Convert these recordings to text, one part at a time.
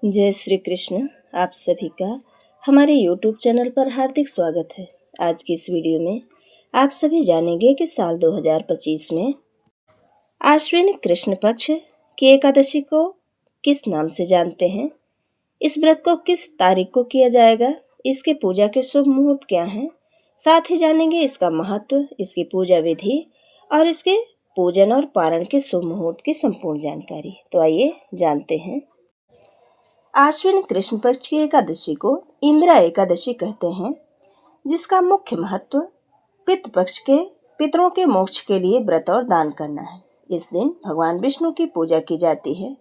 जय श्री कृष्ण। आप सभी का हमारे YouTube चैनल पर हार्दिक स्वागत है। आज की इस वीडियो में आप सभी जानेंगे कि साल 2025 में आश्विन कृष्ण पक्ष की एकादशी को किस नाम से जानते हैं, इस व्रत को किस तारीख को किया जाएगा, इसके पूजा के शुभ मुहूर्त क्या हैं, साथ ही जानेंगे इसका महत्व, इसकी पूजा विधि और इसके पूजन और पारण के शुभ मुहूर्त की संपूर्ण जानकारी। तो आइए जानते हैं। आश्विन कृष्ण पक्ष की एकादशी को इंदिरा एकादशी कहते हैं, जिसका मुख्य महत्व पितृ पक्ष के पितरों के मोक्ष के लिए व्रत और दान करना है। इस दिन भगवान विष्णु की पूजा की जाती है।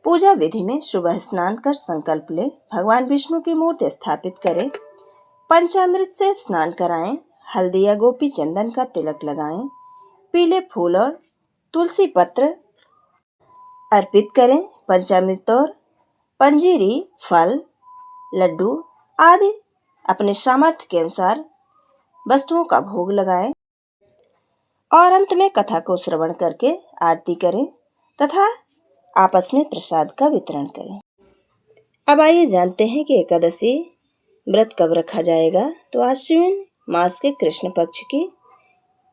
पूजा विधि में सुबह स्नान कर संकल्प लें, भगवान विष्णु की मूर्ति स्थापित करें, पंचामृत से स्नान कराएं, हल्दी या गोपी चंदन का तिलक लगाएं, पीले फूल और तुलसी पत्र अर्पित करें, पंचामृत और पंजीरी, फल, लड्डू आदि अपने सामर्थ्य के अनुसार वस्तुओं का भोग लगाएं और अंत में कथा को श्रवण करके आरती करें तथा आपस में प्रसाद का वितरण करें। अब आइए जानते हैं कि एकादशी व्रत कब रखा जाएगा। तो आश्विन मास के कृष्ण पक्ष की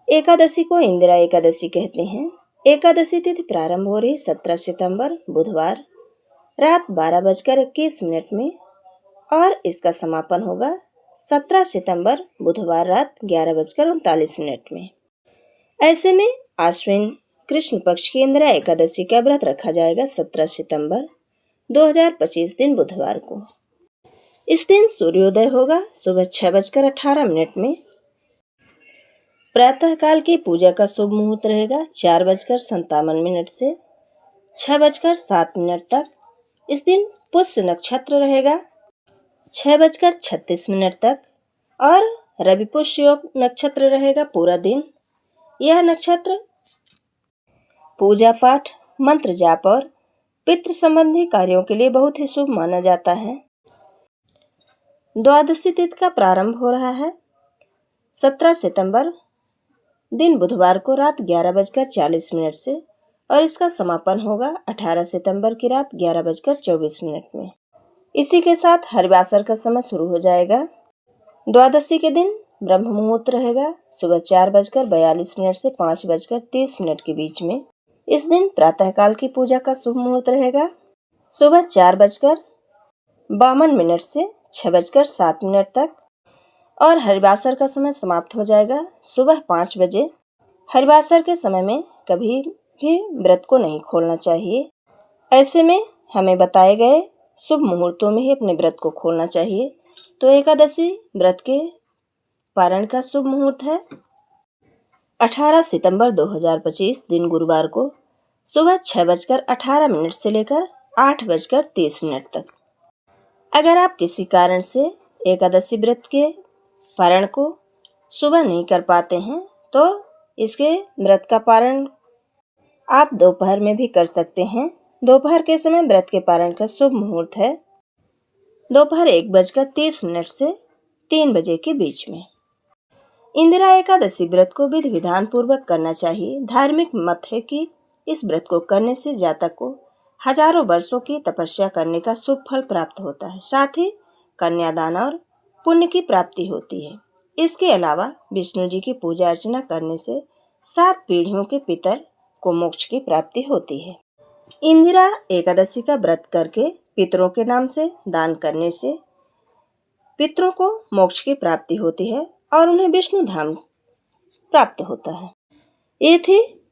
एकादशी को इंदिरा एकादशी कहते हैं। एकादशी तिथि प्रारंभ हो रही 17 सितंबर बुधवार रात 12:21 में और इसका समापन होगा 17 सितंबर बुधवार रात 11:39 में। ऐसे में आश्विन कृष्ण पक्ष की इंदिरा एकादशी का व्रत रखा जाएगा 17 सितंबर 2025 दिन बुधवार को। इस दिन सूर्योदय होगा सुबह 6:18 में। प्रातःकाल की पूजा का शुभ मुहूर्त रहेगा 4:57 से 6:07 तक। इस दिन पुष्य नक्षत्र रहेगा 6:36 तक और रवि पुष्य योग नक्षत्र रहेगा पूरा दिन। यह नक्षत्र पूजा पाठ, मंत्र जाप और पितृ संबंधी कार्यों के लिए बहुत ही शुभ माना जाता है। द्वादशी तिथि का प्रारंभ हो रहा है 17 सितंबर दिन बुधवार को रात 11:40 से और इसका समापन होगा 18 सितंबर की रात 11:24 में। इसी के साथ हरिवासर का समय शुरू हो जाएगा। द्वादशी के दिन ब्रह्म मुहूर्त रहेगा सुबह 4:42 से 5:30 के बीच में। इस दिन प्रातःकाल की पूजा का शुभ मुहूर्त रहेगा सुबह 4:52 से 6:07 तक और हरिवासर का समय समाप्त हो जाएगा सुबह 5 बजे। हरिवासर के समय में कभी भी व्रत को नहीं खोलना चाहिए। ऐसे में हमें बताए गए शुभ मुहूर्तों में ही अपने व्रत को खोलना चाहिए। तो एकादशी व्रत के पारण का शुभ मुहूर्त है 18 सितंबर 2025 दिन गुरुवार को सुबह 6:18 से लेकर 8:30 तक। अगर आप किसी कारण से एकादशी व्रत के पारण को सुबह नहीं कर पाते हैं तो इसके व्रत का पारण आप दोपहर में भी कर सकते हैं। दोपहर के समय व्रत के पारण का शुभ मुहूर्त है दोपहर 1:30 से 3 बजे के बीच में। इंदिरा एकादशी व्रत को विधि विधान पूर्वक करना चाहिए। धार्मिक मत है कि इस व्रत को करने से जातक को हजारों वर्षों की तपस्या करने का शुभ फल प्राप्त होता है, साथ ही कन्यादान और पुण्य की प्राप्ति होती है। इसके अलावा विष्णु जी की पूजा अर्चना करने से 7 पीढ़ियों के पितर को मोक्ष की प्राप्ति होती है। इंदिरा एकादशी का व्रत करके पितरों के नाम से दान करने से पितरों को मोक्ष की प्राप्ति होती है और उन्हें विष्णु धाम प्राप्त होता है। ये थी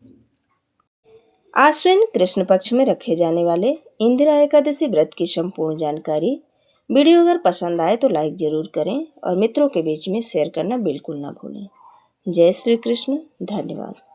आश्विन कृष्ण पक्ष में रखे जाने वाले इंदिरा एकादशी व्रत की संपूर्ण जानकारी। वीडियो अगर पसंद आए तो लाइक जरूर करें और मित्रों के बीच में शेयर करना बिल्कुल ना भूलें। जय श्री कृष्ण। धन्यवाद।